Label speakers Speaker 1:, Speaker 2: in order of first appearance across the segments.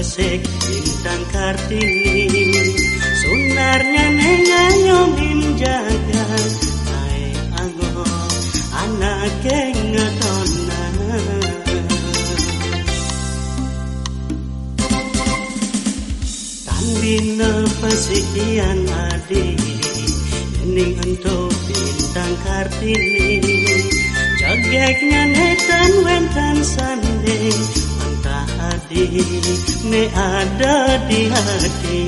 Speaker 1: besek bintang Kartini sunarnya nengayomin jaga nae ango anake ngetona tandina pasikian adi ning untuk bintang Kartini jageknya netan wentan sande mantah hadi ne ada di hati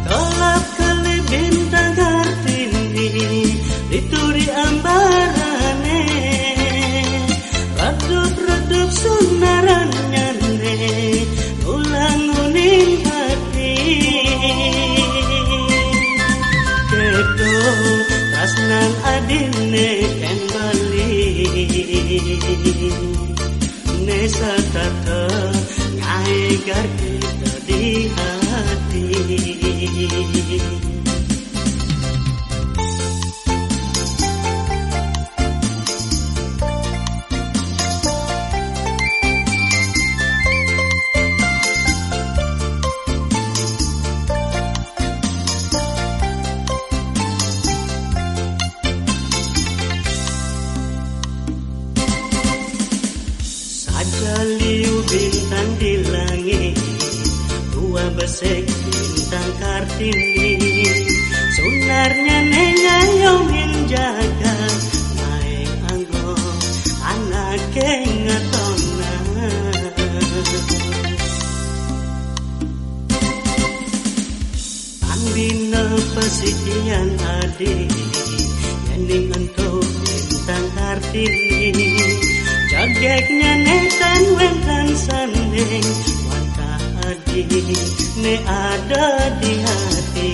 Speaker 1: kelap kali bintang Kartini dituri ambarane redup-redup sunarannya ne ulang-uning hati kedo rasnan adine ken bali ne satata ngai garke di hati Liu bintang di langit dua besek bintang Kartini sunarnya nengayomin jaga nae anggo anake ngetona andina pasikian adi yening untuk bintang Kartini jageknya netan wentan sandeng wantah adi ne ada di hati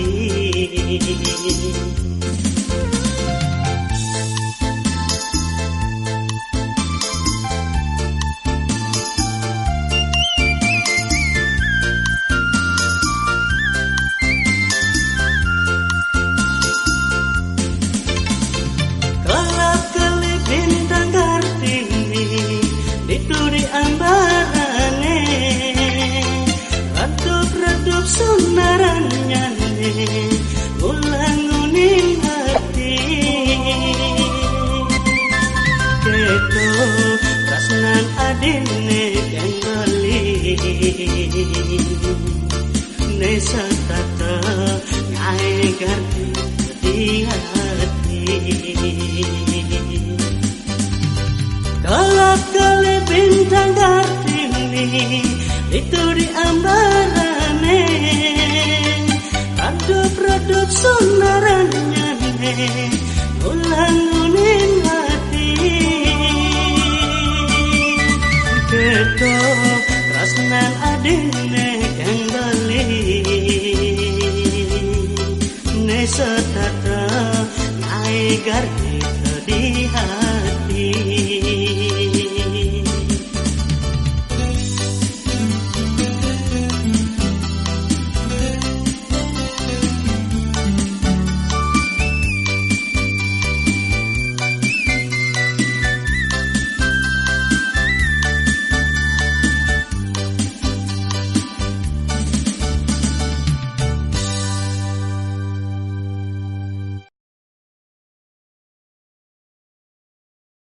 Speaker 1: kelap kali bintang Kartini dituri ambarane redup-redup sunarannya ne ulang-uning hati kedo rasnan adine yang bali ne satata ngai gardi di hati kelap kali bintang Kartini dituri ambarane redup-redup sunarannya ne ulang-uning hati kedo rasnan adine yang bali ne satata ngai gardi